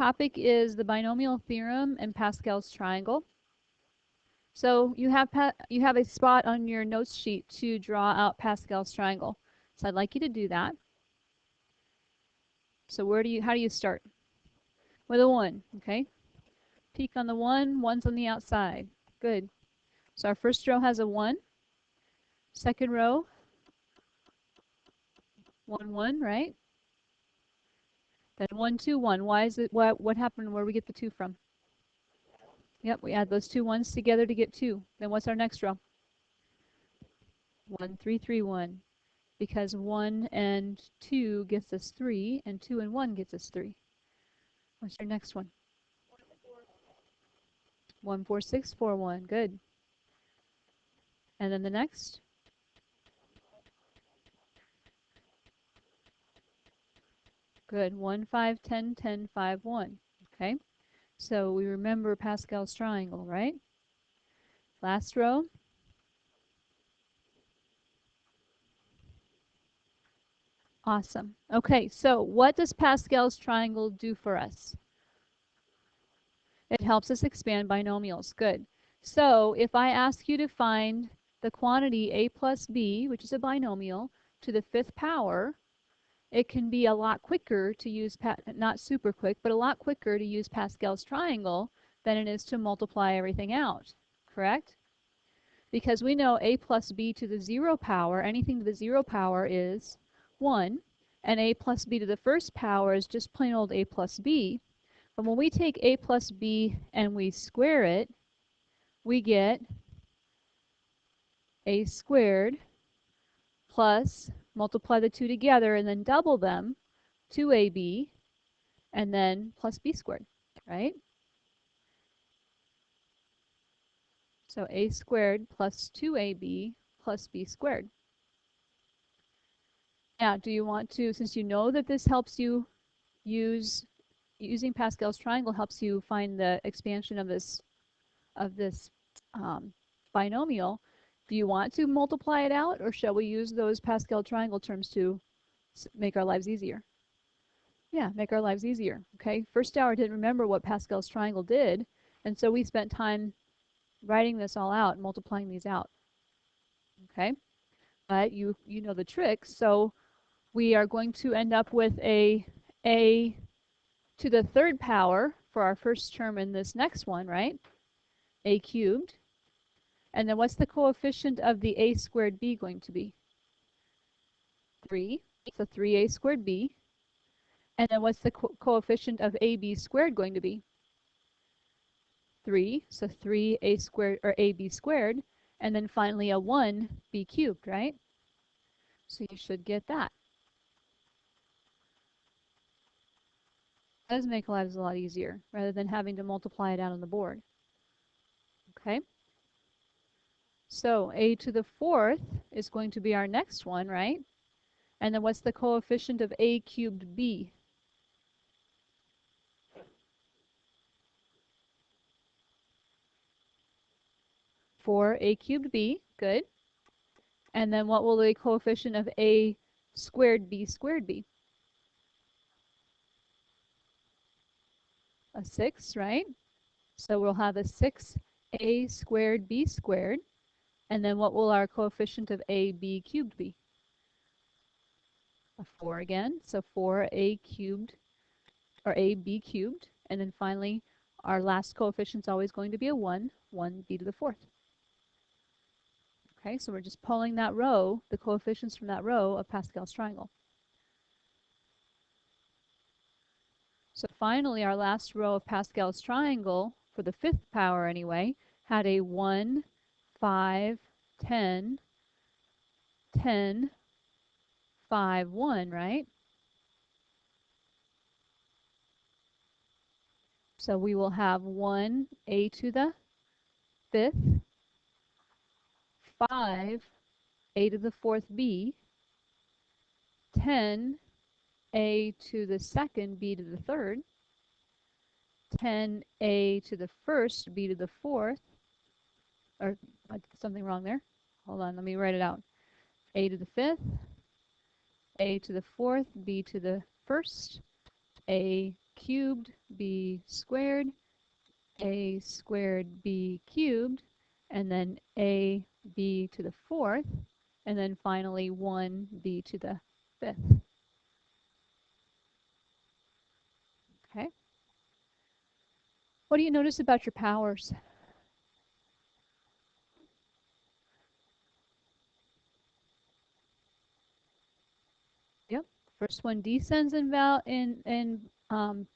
Topic is the binomial theorem and Pascal's triangle. So you have a spot on your notes sheet to draw out Pascal's triangle. So I'd like you to do that. So how do you start? With a 1, okay? Peek on the 1, 1's on the outside. Good. So our first row has a 1. Second row, 1, 1, right? Then 1, 2, 1. Why is it, what happened? Where do we get the 2 from? Yep, we add those two 1s together to get 2. Then what's our next row? 1, 3, 3, 1. Because 1 and 2 gets us 3, and 2 and 1 gets us 3. What's your next one? 1, 4, 6, 4, 1. Good. And then the next? Good. 1, 5, 10, 10, 5, 1. Okay. So we remember Pascal's triangle, right? Last row. Awesome. Okay, so what does Pascal's triangle do for us? It helps us expand binomials. Good. So if I ask you to find the quantity a plus b, which is a binomial, to the 5th power, it can be a lot quicker to use, not super quick, but a lot quicker to use Pascal's triangle than it is to multiply everything out, correct? Because we know a plus b to the 0 power, anything to the 0 power is 1, and a plus b to the 1st power is just plain old a plus b. But when we take a plus b and we square it, we get a squared plus, multiply the two together and then double them, 2ab, and then plus b squared, right? So a squared plus 2ab plus b squared. Now, do you want to, since you know that this helps you using Pascal's triangle helps you find the expansion of this binomial, do you want to multiply it out, or shall we use those Pascal triangle terms to make our lives easier? Yeah, make our lives easier. Okay, first hour didn't remember what Pascal's triangle did, and so we spent time writing this all out, multiplying these out. Okay, but you know the trick, so we are going to end up with a to the 3rd power for our first term in this next one, right? A cubed. And then what's the coefficient of the a squared b going to be? 3. So 3a squared b. And then what's the coefficient of ab squared going to be? 3. So 3a squared, or ab squared. And then finally a 1b cubed, right? So you should get that. It does make lives a lot easier, rather than having to multiply it out on the board. Okay? So a to the 4th is going to be our next one, right? And then what's the coefficient of a cubed b? 4a cubed b, good. And then what will the coefficient of a squared b squared be? A 6, right? So we'll have a 6a squared b squared. And then what will our coefficient of ab cubed be? A 4 again. So 4a cubed, or ab cubed. And then finally, our last coefficient is always going to be a 1, 1b to the 4th. Okay, so we're just pulling that row, the coefficients from that row of Pascal's triangle. So finally, our last row of Pascal's triangle, for the 5th power anyway, had a 1, 5, 10, 10, 5, 1, right? So we will have 1, a to the 5th, 5, a to the 4th b, 10, a to the 2nd, b to the 3rd, 10, a to the 1st, b to the 4th, or something wrong there. Hold on, let me write it out. A to the 5th, a to the 4th, b to the 1st, a cubed b squared, a squared b cubed, and then a b to the fourth, and then finally 1b to the fifth. Okay. What do you notice about your powers? Yep. First one descends in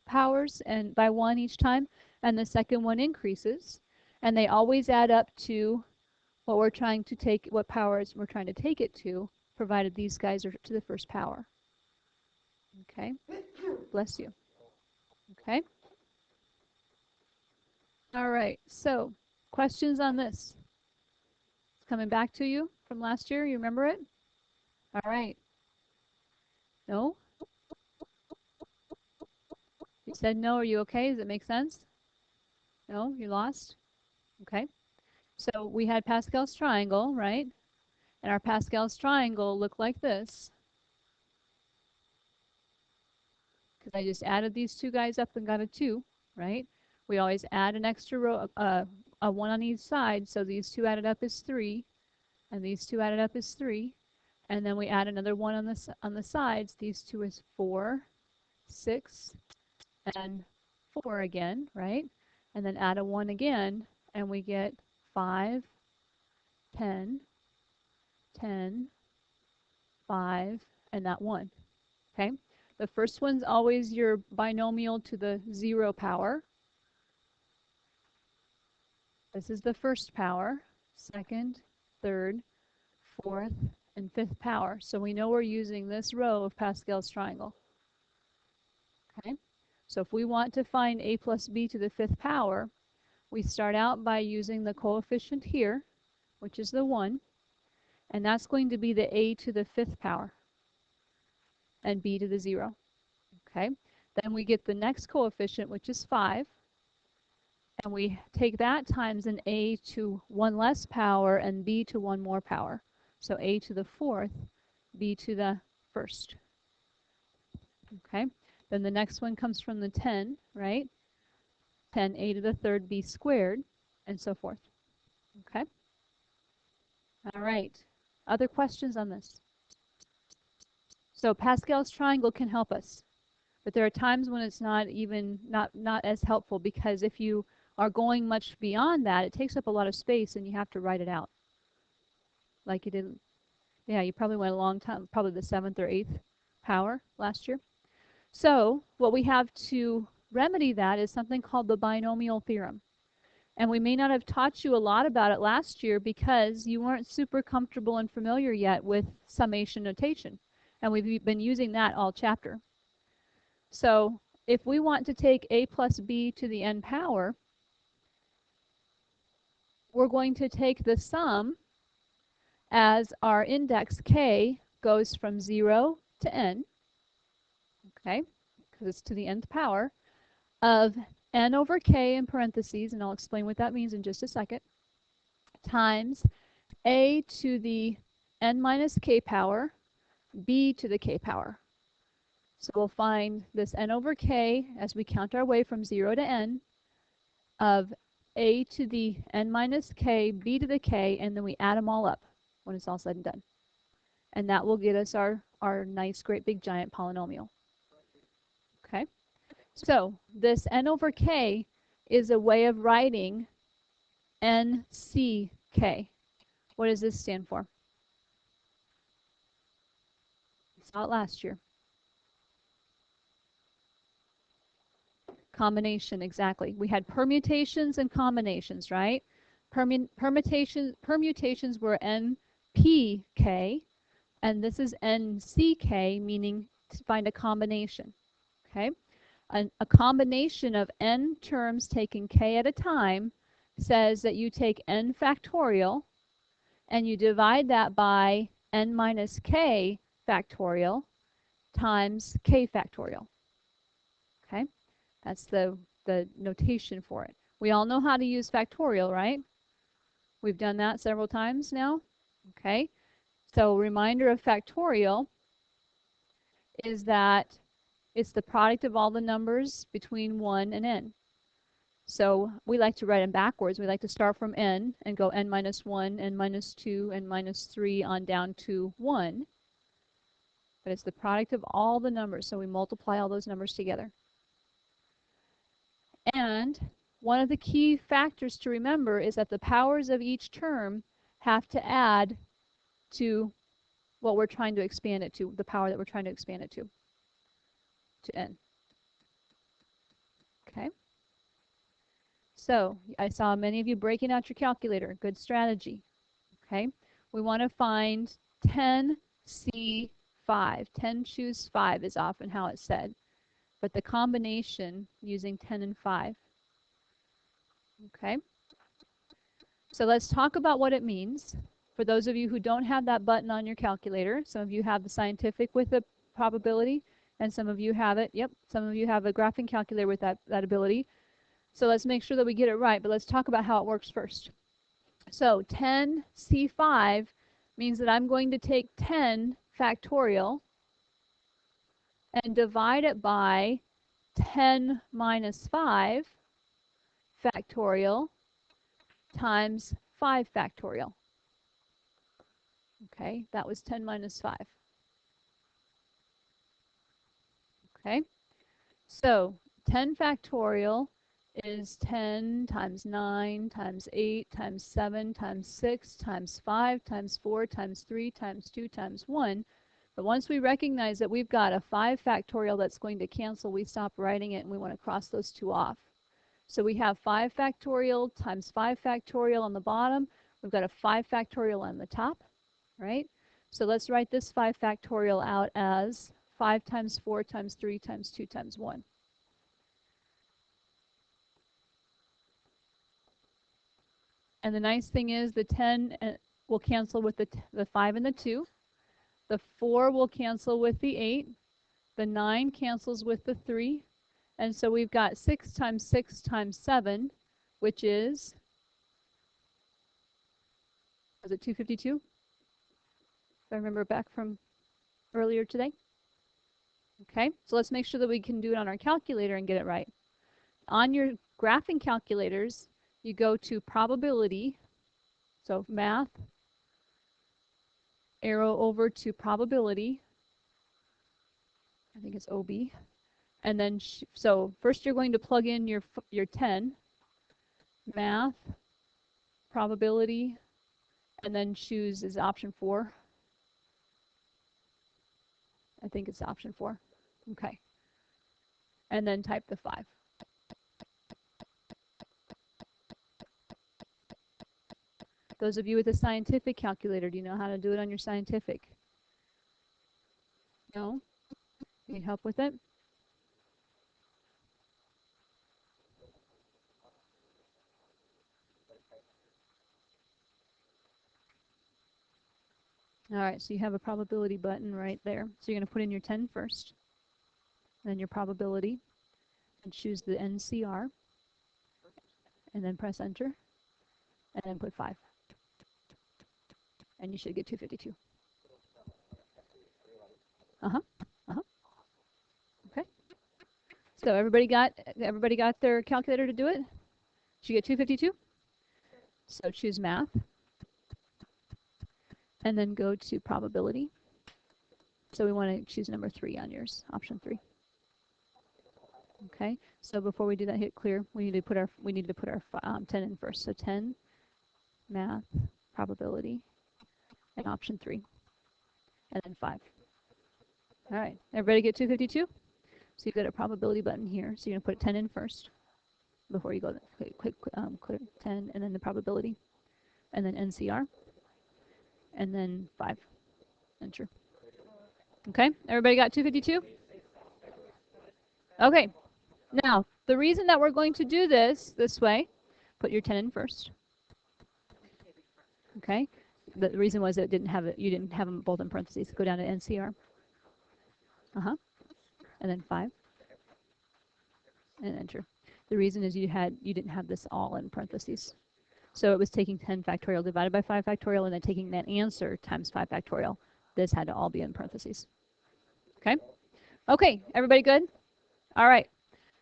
powers and by 1 each time, and the second one increases, and they always add up to what we're trying to take, what powers we're trying to take it to, provided these guys are to the first power. Okay. Bless you. Okay. All right. So, questions on this? It's coming back to you from last year. You remember it? All right. No? You said no. Are you okay? Does it make sense? No? You lost? Okay. So we had Pascal's triangle, right? And our Pascal's triangle looked like this. Because I just added these two guys up and got a 2, right? We always add an extra row, a 1 on each side, so these two added up is 3, and these two added up is 3, and then we add another 1 on the sides. These two is 4, 6, and 4 again, right? And then add a 1 again, and we get 5, 10, 10, 5, and that 1. Okay? The first one's always your binomial to the 0 power. This is the first power, second, third, fourth, and fifth power. So we know we're using this row of Pascal's triangle. Okay? So if we want to find a plus b to the fifth power, we start out by using the coefficient here, which is the 1, and that's going to be the a to the fifth power, and b to the 0. Okay? Then we get the next coefficient, which is 5, and we take that times an a to 1 less power and b to 1 more power. So a to the fourth, b to the first. Okay? Then the next one comes from the 10, right? 10, a to the third, b squared, and so forth. Okay? All right. Other questions on this? So Pascal's triangle can help us, but there are times when it's not as helpful, because if you are going much beyond that, it takes up a lot of space and you have to write it out. Like you did, yeah, you probably went a long time, probably the 7th or 8th power last year. So what we have to remedy that is something called the binomial theorem. And we may not have taught you a lot about it last year because you weren't super comfortable and familiar yet with summation notation. And we've been using that all chapter. So if we want to take a plus b to the n power, we're going to take the sum as our index k goes from 0 to n, okay, because it's to the nth power, of n over k in parentheses, and I'll explain what that means in just a second, times a to the n minus k power, b to the k power. So we'll find this n over k as we count our way from 0 to n of a to the n minus k, b to the k, and then we add them all up when it's all said and done. And that will get us our nice, great, big, giant polynomial. Okay? So this n over k is a way of writing NCK. What does this stand for? We saw it last year. Combination, exactly. We had permutations and combinations, right? Permutations were NPK, and this is NCK, meaning to find a combination. Okay? A combination of n terms taking k at a time says that you take n factorial and you divide that by n minus k factorial times k factorial. Okay? That's the notation for it. We all know how to use factorial, right? We've done that several times now. Okay? So reminder of factorial is that It's the product of all the numbers between 1 and n. So we like to write them backwards. We like to start from n and go n minus 1, n minus 2, n minus 3 on down to 1. But it's the product of all the numbers, so we multiply all those numbers together. And one of the key factors to remember is that the powers of each term have to add to what we're trying to expand it to, the power that we're trying to expand it to n. Okay? So I saw many of you breaking out your calculator. Good strategy. Okay? We want to find 10C5. 10 choose 5 is often how it's said. But the combination using 10 and 5. Okay? So let's talk about what it means. For those of you who don't have that button on your calculator, some of you have the scientific with the probability, and some of you have it. Yep, some of you have a graphing calculator with that ability. So let's make sure that we get it right, but let's talk about how it works first. So 10C5 means that I'm going to take 10 factorial and divide it by 10 minus 5 factorial times 5 factorial. Okay, that was 10 minus 5. Okay, so 10 factorial is 10 times 9 times 8 times 7 times 6 times 5 times 4 times 3 times 2 times 1. But once we recognize that we've got a 5 factorial that's going to cancel, we stop writing it and we want to cross those two off. So we have 5 factorial times 5 factorial on the bottom. We've got a 5 factorial on the top, right? So let's write this 5 factorial out as 5 times 4 times 3 times 2 times 1. And the nice thing is the 10 will cancel with the 5 and the 2. The 4 will cancel with the 8. The 9 cancels with the 3. And so we've got 6 times 6 times 7, which is, was it 252? If I remember back from earlier today. Okay, so let's make sure that we can do it on our calculator and get it right. On your graphing calculators, you go to probability, so math, arrow over to probability, I think it's OB, and then, so first you're going to plug in your 10, math, probability, and then choose is option 4. I think it's option 4. Okay. And then type the 5. Those of you with a scientific calculator, do you know how to do it on your scientific? No? Need help with it? All right, so you have a probability button right there. So you're going to put in your 10 first, then your probability, and choose the NCR, and then press enter, and then put 5. And you should get 252. Okay. So everybody got their calculator to do it? Did you get 252? So choose math, and then go to probability. So we want to choose number 3 on yours, option 3. Okay. So before we do that, hit clear. We need to put our 10 in first. So 10, math, probability, and option 3, and then 5. All right. Everybody get 252? So you've got a probability button here. So you're going to put 10 in first before you go click 10, and then the probability, and then NCR, and then 5. Enter. Okay. Everybody got 252? Okay. Now, the reason that we're going to do this way, put your 10 in first. Okay. The reason was it didn't have it. You didn't have them both in parentheses. Go down to NCR. And then 5. And enter. The reason is you didn't have this all in parentheses. So it was taking 10 factorial divided by 5 factorial and then taking that answer times 5 factorial. This had to all be in parentheses. Okay? Okay, everybody good? All right.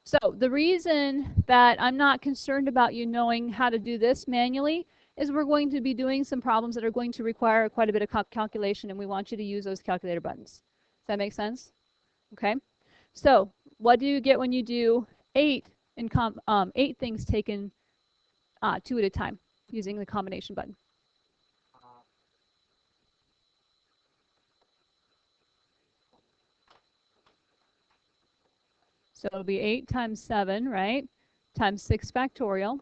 So the reason that I'm not concerned about you knowing how to do this manually is we're going to be doing some problems that are going to require quite a bit of calculation, and we want you to use those calculator buttons. Does that make sense? Okay. So what do you get when you do 8 things taken 2 at a time using the combination button? So it'll be 8 times 7, right? Times 6 factorial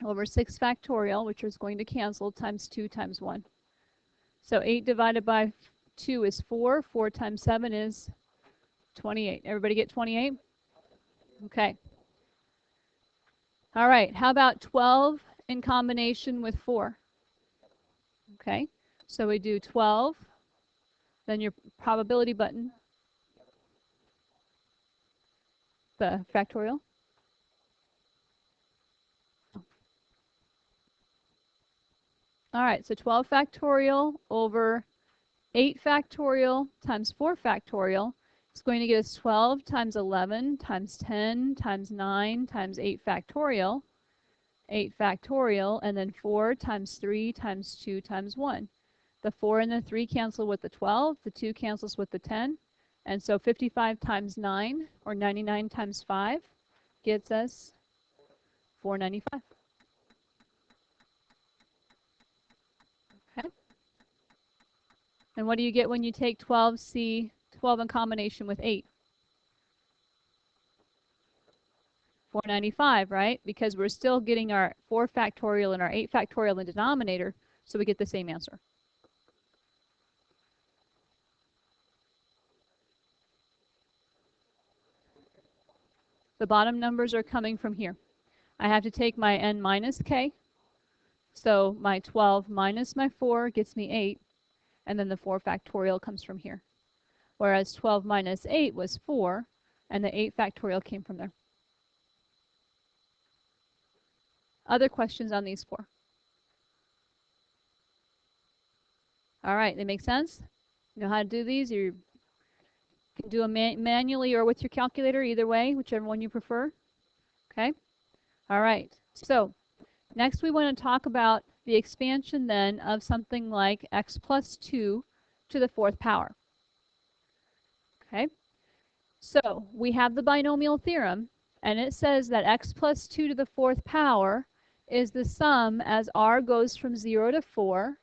over 6 factorial, which is going to cancel, times 2 times 1. So 8 divided by 2 is 4. 4 times 7 is 28. Everybody get 28? Okay. All right. How about 12 in combination with 4? Okay. So we do 12, then your probability button, the factorial. All right. So 12 factorial over 8 factorial times 4 factorial is going to get us 12 times 11 times 10 times 9 times 8 factorial. 8 factorial, and then 4 times 3 times 2 times 1. The 4 and the 3 cancel with the 12, the 2 cancels with the 10, and so 55 times 9, or 99 times 5, gets us 495. Okay. And what do you get when you take 12 in combination with 8? 495, right? Because we're still getting our 4 factorial and our 8 factorial in the denominator, so we get the same answer. The bottom numbers are coming from here. I have to take my n minus k, so my 12 minus my 4 gets me 8, and then the 4 factorial comes from here. Whereas 12 minus 8 was 4, and the 8 factorial came from there. Other questions on these 4? All right, they make sense? You know how to do these? You can do them manually or with your calculator, either way, whichever one you prefer. Okay? All right, so next we want to talk about the expansion then of something like x plus 2 to the 4th power. Okay? So we have the binomial theorem, and it says that x plus 2 to the 4th power is the sum as r goes from 0 to 4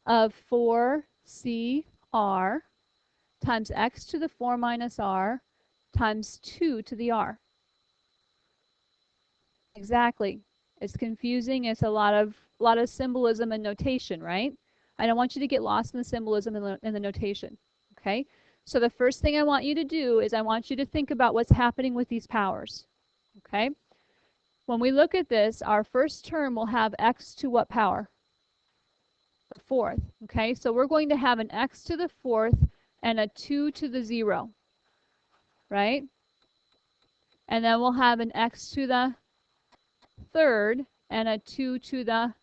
of 4cr times x to the 4 minus r times 2 to the r. Exactly. It's confusing. It's a lot of symbolism and notation, right? I don't want you to get lost in the symbolism and the notation. Okay? So the first thing I want you to do is I want you to think about what's happening with these powers. Okay? When we look at this, our first term will have x to what power? The 4th. Okay? So we're going to have an x to the 4th and a 2 to the 0. Right? And then we'll have an x to the 3rd and a 2 to the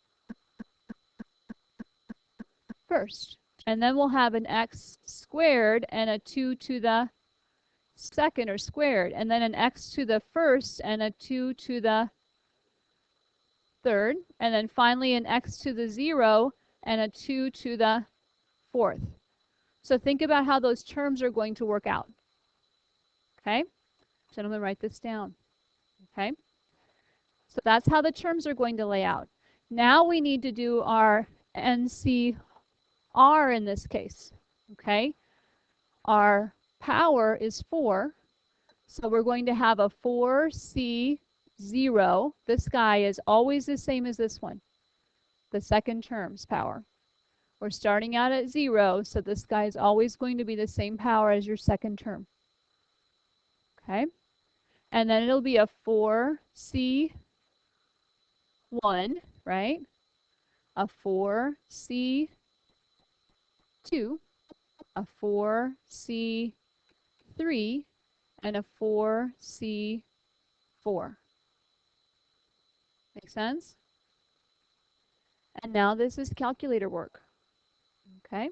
1st. And then we'll have an x squared and a 2 to the 2nd, or squared. And then an x to the 1st and a 2 to the 3rd. And then finally an x to the 0 and a 2 to the 4th. So think about how those terms are going to work out. Okay? Gentlemen, write this down. Okay? So that's how the terms are going to lay out. Now we need to do our NCR in this case. Okay? Our power is 4. So we're going to have a 4C0. This guy is always the same as this one, the second term's power. We're starting out at 0, so this guy is always going to be the same power as your second term. Okay? And then it'll be a 4C1, right? A 4C2, a 4C3, and a 4C4. Make sense? And now this is calculator work. Okay?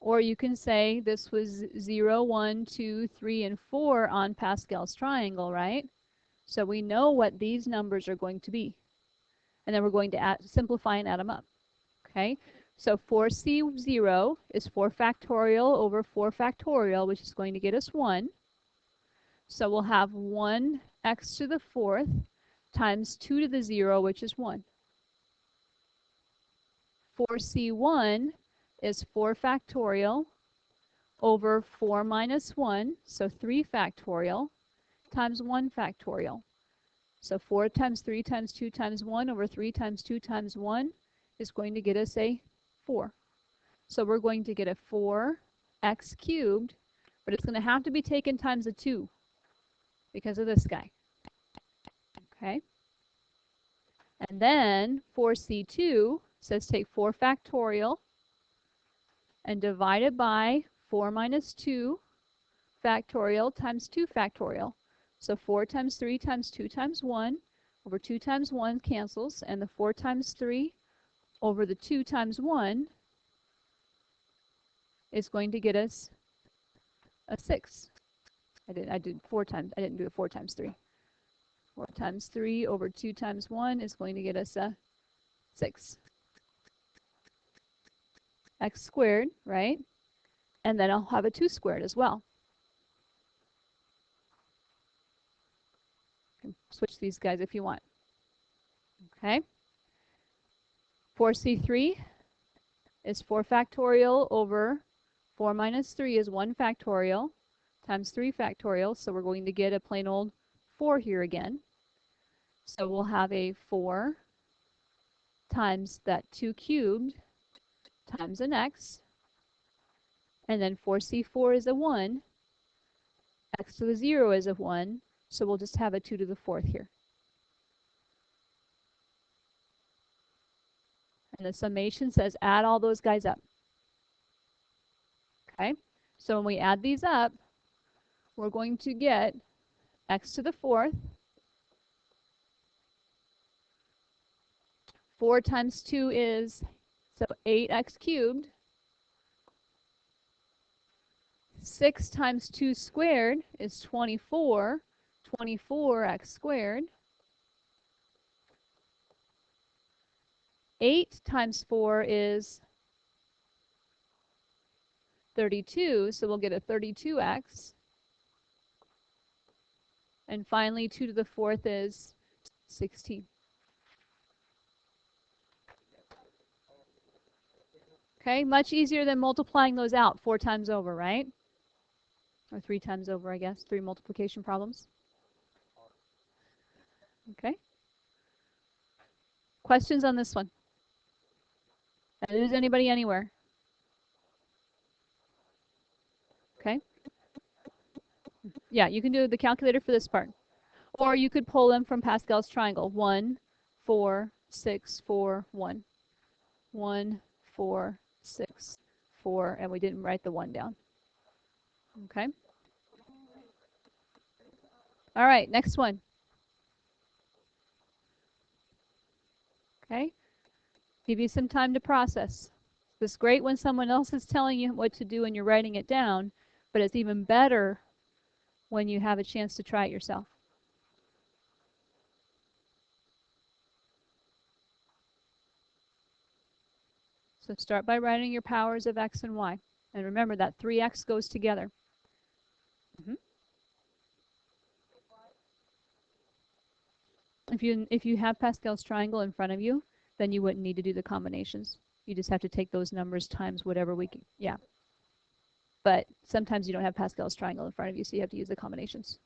Or you can say this was 0, 1, 2, 3, and 4 on Pascal's triangle, right? So we know what these numbers are going to be. And then we're going to simplify and add them up. Okay? So 4C0 is 4 factorial over 4 factorial, which is going to get us 1. So we'll have 1x to the 4th times 2 to the 0, which is 1. 4C1 is 4 factorial over 4 minus 1, so 3 factorial, times 1 factorial. So 4 times 3 times 2 times 1 over 3 times 2 times 1 is going to get us a 4. So we're going to get a 4x cubed, but it's going to have to be taken times a 2 because of this guy. Okay? And then 4C2 says take 4 factorial and divide it by 4 minus 2 factorial times 2 factorial. So 4 times 3 times 2 times 1 over 2 times 1 cancels, and the 4 times 3 over the 2 times 1 is going to get us a 6. I did 4 times. I didn't do a 4 times 3. 4 times 3 over 2 times 1 is going to get us a 6. X squared, right? And then I'll have a 2 squared as well. You can switch these guys if you want. Okay? 4C3 is 4 factorial over 4 minus 3 is 1 factorial times 3 factorial. So we're going to get a plain old 4 here again. So we'll have a 4 times that 2 cubed times an x. And then 4C4 is a 1. X to the 0 is a 1. So we'll just have a 2 to the 4th here. And the summation says add all those guys up. Okay? So when we add these up, we're going to get x to the 4th. 4 times 2 is, so 8x cubed. 6 times 2 squared is 24. 24x squared. 8 times 4 is 32, so we'll get a 32x. And finally, 2 to the 4th is 16. Okay, much easier than multiplying those out 4 times over, right? Or 3 times over, I guess. 3 multiplication problems. Okay. Questions on this one? Did I lose anybody anywhere? Okay. Yeah, you can do the calculator for this part. Or you could pull them from Pascal's triangle. 1, 4, 6, 4, 1. 1, 4, 6, 4, and we didn't write the 1 down. Okay. All right, next one. Okay. Give you some time to process. It's great when someone else is telling you what to do and you're writing it down, but it's even better when you have a chance to try it yourself. So start by writing your powers of x and y. And remember that 3x goes together. If you have Pascal's triangle in front of you, then you wouldn't need to do the combinations. You just have to take those numbers times whatever we can. Yeah. But sometimes you don't have Pascal's triangle in front of you, so you have to use the combinations.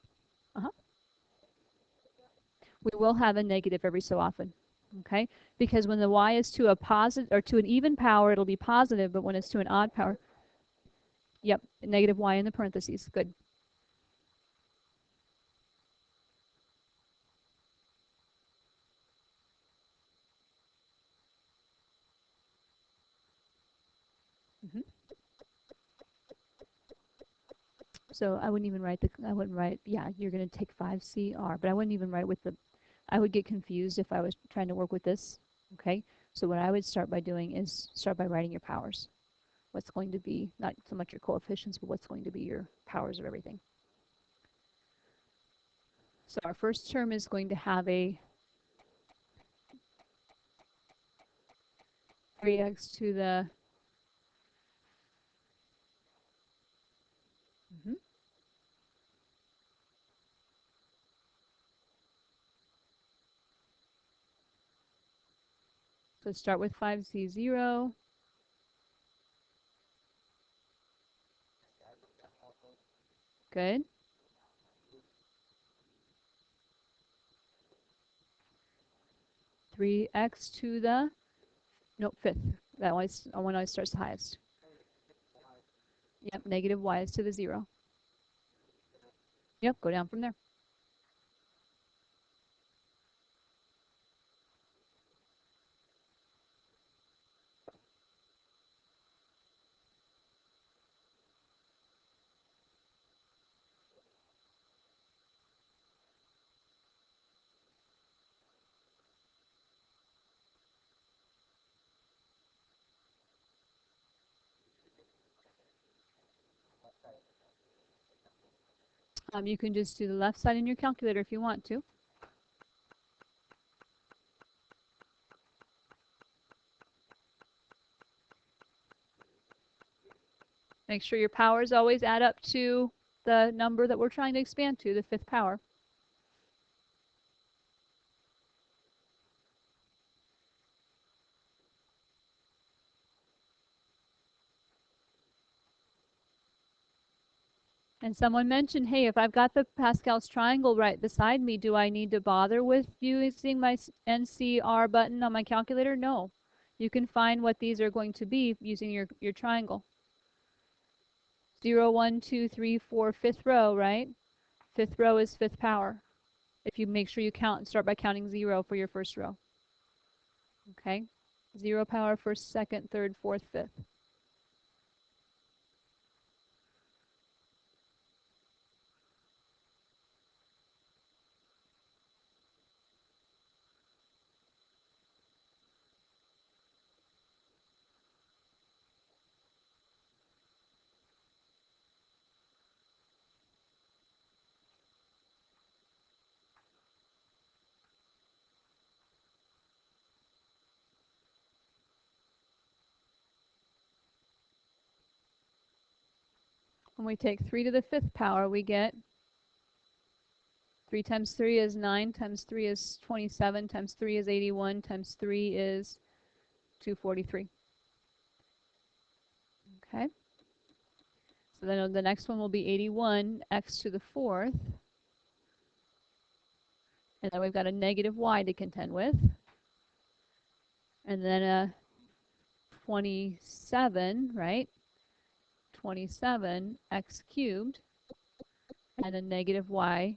We will have a negative every so often. Okay? Because when the y is to a positive or to an even power, it'll be positive, but when it's to an odd power, yep, negative y in the parentheses. Good. So I wouldn't even write yeah, you're going to take 5CR, but I wouldn't even write with I would get confused if I was trying to work with this, okay? So what I would start by doing is start by writing your powers. what's going to be, not so much your coefficients, but what's going to be your powers of everything. So our first term is going to have a 3x to the So start with 5z0. Good. 3x to the, nope, fifth. That one always starts the highest. Yep, negative y is to the 0. Yep, go down from there. You can just do the left side in your calculator if you want to. Make sure your powers always add up to the number that we're trying to expand to, the fifth power. And someone mentioned, hey, if I've got the Pascal's triangle right beside me, do I need to bother with using my NCR button on my calculator? No. You can find what these are going to be using your triangle. 0, 1, 2, 3, 4, fifth row, right? Fifth row is fifth power. If you make sure you start by counting 0 for your first row. Okay? 0 power, first, second, third, fourth, fifth. When we take 3 to the fifth power, we get 3 times 3 is 9, times 3 is 27, times 3 is 81, times 3 is 243. Okay? So then the next one will be 81, x to the fourth. And then we've got a negative y to contend with. And then a 27, right? 27 x cubed. And a negative y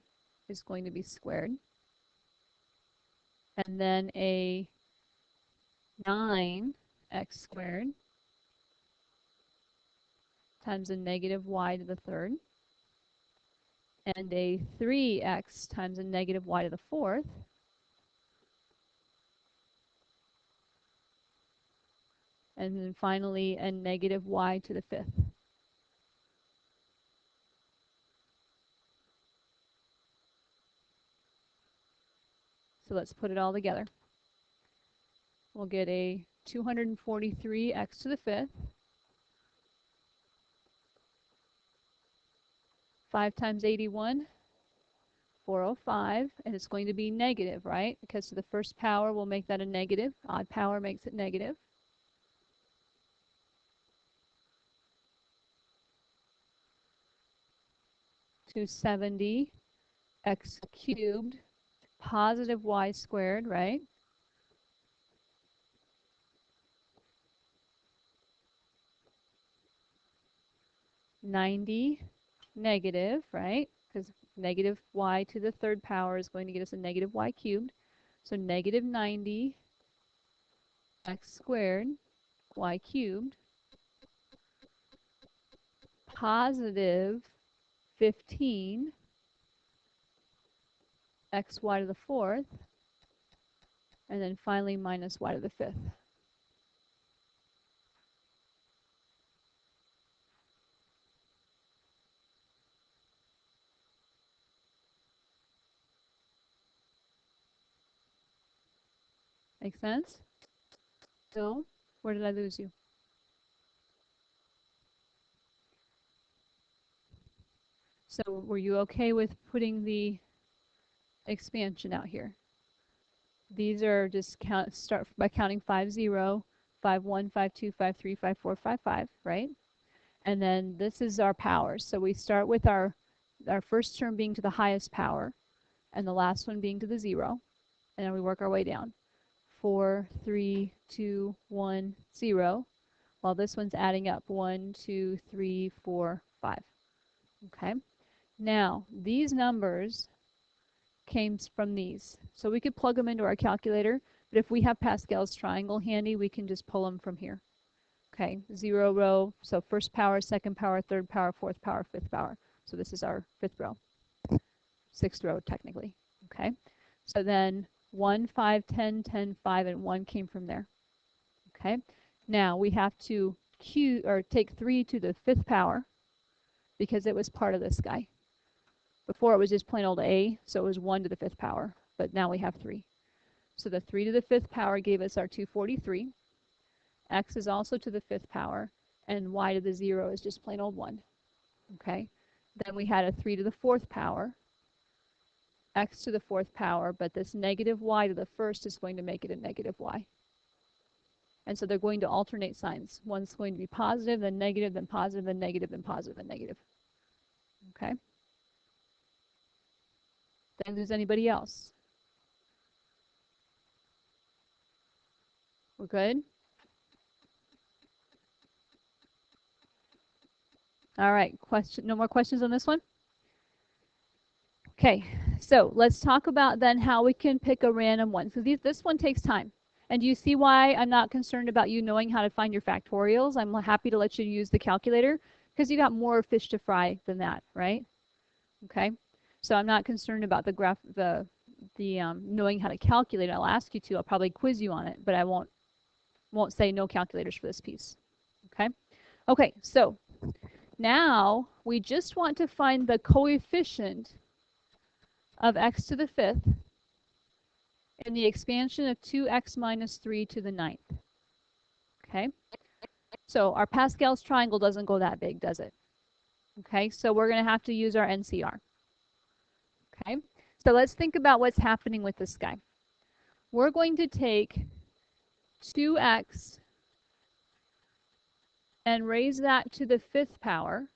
is going to be squared. And then a 9x squared times a negative y to the third. And a 3x times a negative y to the fourth. And then finally a negative y to the fifth. So let's put it all together. We'll get a 243x to the fifth. 5 times 81, 405, and it's going to be negative, right? Because the first power will make that a negative. Odd power makes it negative. $270 x cubed positive y squared, right? $90 negative, right? Because negative y to the third power is going to get us a negative y cubed. So negative 90 x squared y cubed positive 15 xy to the fourth, and then finally minus y to the fifth. Make sense? No? Where did I lose you? So were you okay with putting the expansion out here? These are just start by counting 5, 0, 5, 1, 5, 2, 5, 3, 5, 4, 5, 5, right? And then this is our powers. So we start with our first term being to the highest power, and the last one being to the 0, and then we work our way down. 4, 3, 2, 1, 0, while this one's adding up. 1, 2, 3, 4, 5. Okay? Now, these numbers came from these. So we could plug them into our calculator, but if we have Pascal's triangle handy, we can just pull them from here. Okay, 0 row, so first power, second power, third power, fourth power, fifth power. So this is our fifth row, sixth row technically. Okay, so then 1, 5, 10, 10, 5, and 1 came from there. Okay, now we have to take 3 to the fifth power because it was part of this guy. Before it was just plain old a, so it was 1 to the fifth power, but now we have 3. So the 3 to the fifth power gave us our 243. X is also to the fifth power, and y to the 0 is just plain old 1. Okay? Then we had a 3 to the fourth power, x to the fourth power, but this negative y to the first is going to make it a negative y. And so they're going to alternate signs. One's going to be positive, then negative, then positive, then negative, then positive, then negative. Okay? Did I lose anybody else? We're good? All right, no more questions on this one? Okay, so let's talk about then how we can pick a random one. So this one takes time. And do you see why I'm not concerned about you knowing how to find your factorials? I'm happy to let you use the calculator because you got more fish to fry than that, right? Okay, so I'm not concerned about the knowing how to calculate. I'll ask you to. I'll probably quiz you on it, but I won't say no calculators for this piece. Okay. Okay, so now we just want to find the coefficient of x to the fifth in the expansion of 2x minus 3 to the ninth. Okay, so our Pascal's triangle doesn't go that big, does it? Okay, so we're going to have to use our NCR. Okay, so let's think about what's happening with this guy. We're going to take 2x and raise that to the fifth power,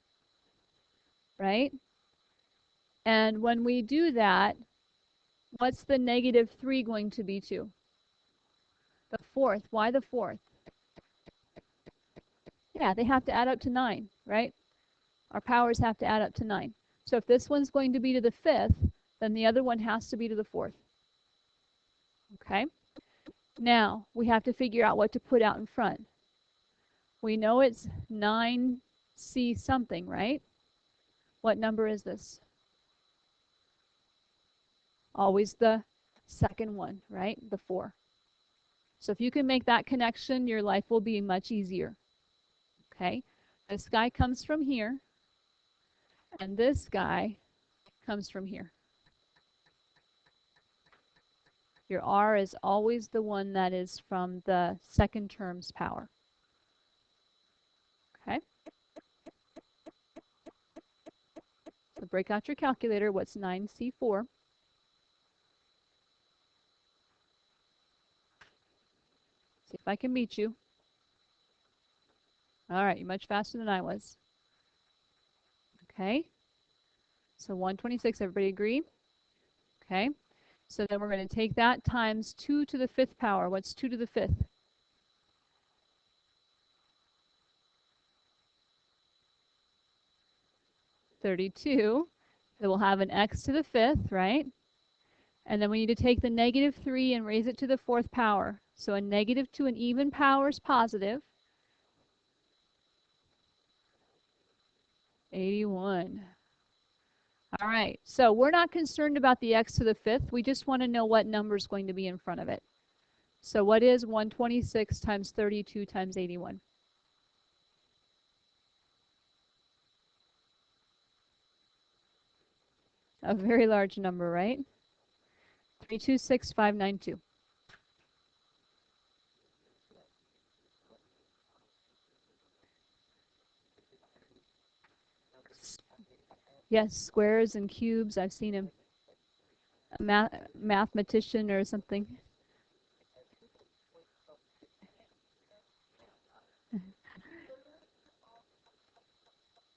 right? And when we do that, what's the negative 3 going to be to? The fourth. Why the fourth? Yeah, they have to add up to 9, right? Our powers have to add up to 9. So if this one's going to be to the fifth, then the other one has to be to the fourth. Okay? Now, we have to figure out what to put out in front. We know it's 9c something, right? What number is this? Always the second one, right? The 4. So if you can make that connection, your life will be much easier. Okay? This guy comes from here, and this guy comes from here. Your R is always the one that is from the second term's power. Okay? So break out your calculator. What's 9C4? See if I can beat you. All right, you're much faster than I was. Okay? So 126, everybody agree? Okay? So then we're going to take that times 2 to the fifth power. What's 2 to the fifth? 32. So we'll have an x to the fifth, right? And then we need to take the negative 3 and raise it to the fourth power. So a negative to an even power is positive. 81. All right, so we're not concerned about the x to the fifth. We just want to know what number is going to be in front of it. So what is 126 times 32 times 81? A very large number, right? 326592. Yes, squares and cubes. I've seen him. A mathematician or something.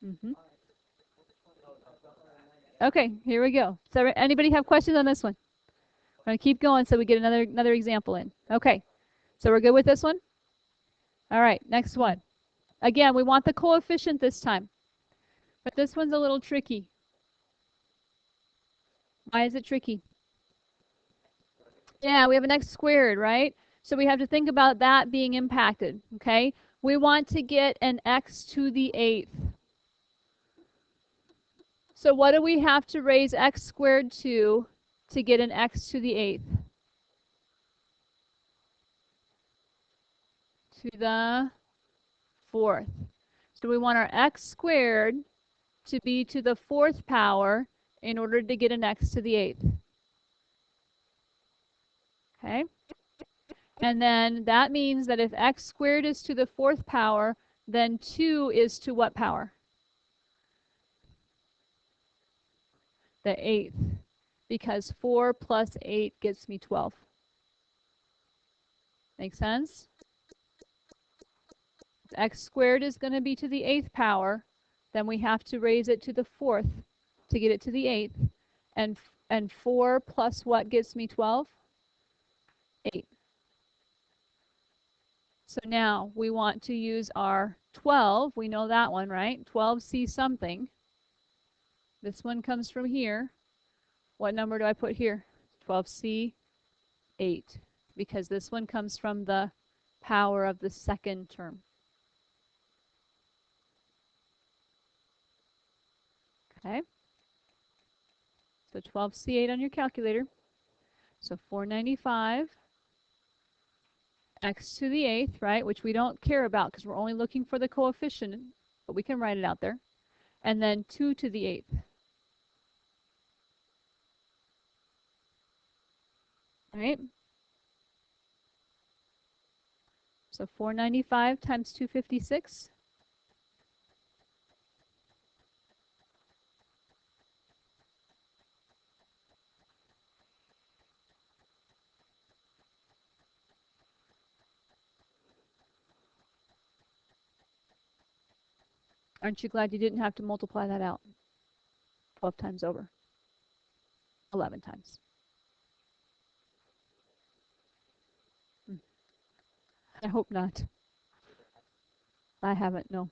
Mm-hmm. Okay, here we go. So anybody have questions on this one? I'm going to keep going so we get another example in. Okay, so we're good with this one? All right, next one. Again, we want the coefficient this time, but this one's a little tricky. Why is it tricky? Yeah, we have an x squared, right? So we have to think about that being impacted, okay? We want to get an x to the 8th. So what do we have to raise x squared to get an x to the 8th? To the 4th. So we want our x squared to be to the 4th power in order to get an x to the 8th. Okay? And then that means that if x squared is to the 4th power, then 2 is to what power? The 8th. Because 4 plus 8 gives me 12. Make sense? If x squared is going to be to the 8th power, then we have to raise it to the 4th to get it to the 8th. And 4 plus what gives me 12? 8. So now we want to use our 12. We know that one, right? 12c something. This one comes from here. What number do I put here? 12c 8, because this one comes from the power of the second term. Okay? So 12c8 on your calculator. So 495 x to the 8th, right, which we don't care about because we're only looking for the coefficient, but we can write it out there. And then 2 to the 8th. Right? So 495 times 256. Aren't you glad you didn't have to multiply that out 12 times over? 11 times. I hope not. I haven't, no.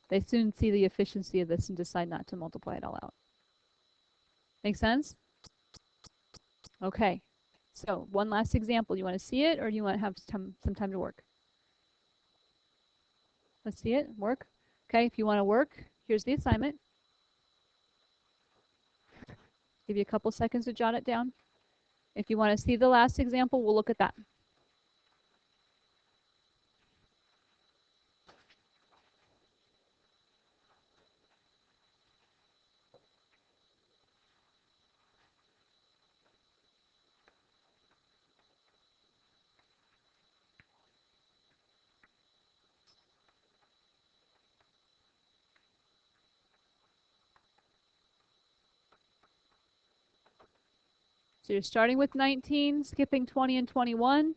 They soon see the efficiency of this and decide not to multiply it all out. Make sense? Okay. So one last example. You want to see it or do you want to have some time to work? Let's see it. Work. Okay, if you want to work, here's the assignment. Give you a couple seconds to jot it down. If you want to see the last example, we'll look at that. So you're starting with 19, skipping 20 and 21,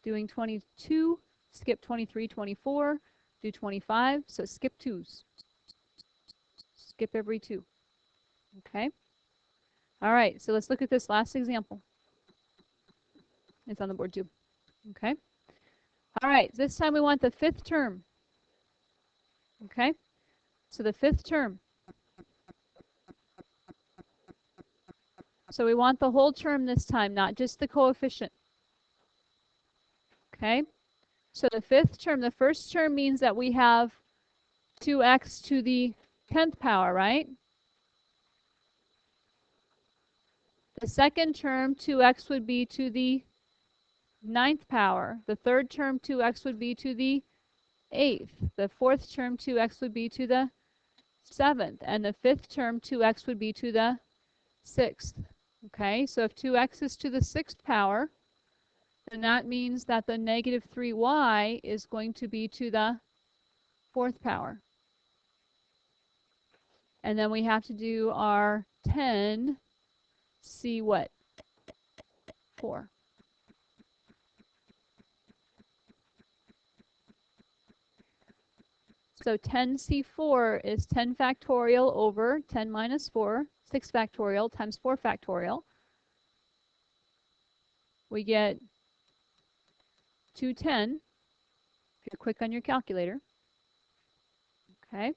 doing 22, skip 23, 24, do 25, so skip 2s. Skip every 2. Okay? All right, so let's look at this last example. It's on the board too. Okay? All right, this time we want the 5th term. Okay? So the 5th term. So we want the whole term this time, not just the coefficient. Okay? So the 5th term, the first term means that we have 2x to the 10th power, right? The second term, 2x would be to the 9th power. The third term, 2x would be to the 8th. The fourth term, 2x would be to the 7th. And the fifth term, 2x would be to the 6th. Okay, so if 2x is to the 6th power, then that means that the negative 3y is going to be to the 4th power. And then we have to do our 10 C what? 4. So 10C4 is 10 factorial over 10 minus 4, 6 factorial times 4 factorial. We get 210, if you're quick on your calculator. Okay.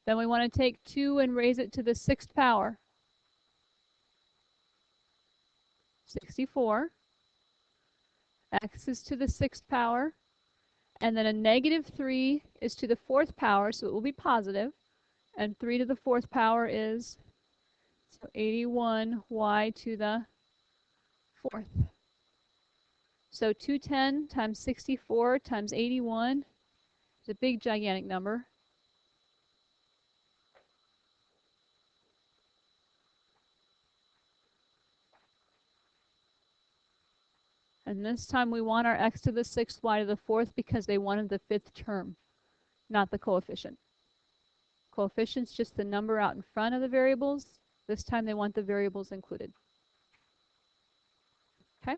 Then we want to take 2 and raise it to the 6th power. 64. X is to the 6th power. And then a negative 3 is to the 4th power, so it will be positive. And 3 to the 4th power is so 81y to the 4th. So 210 times 64 times 81 is a big, gigantic number. And this time we want our x to the 6th, y to the 4th because they wanted the 5th term, not the coefficient. Coefficient's just the number out in front of the variables. This time they want the variables included. Okay?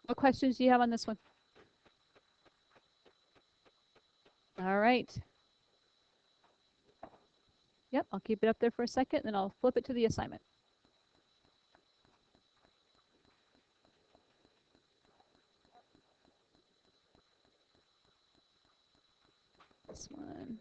What questions do you have on this one? All right. Yep, I'll keep it up there for a second, then I'll flip it to the assignment. This one.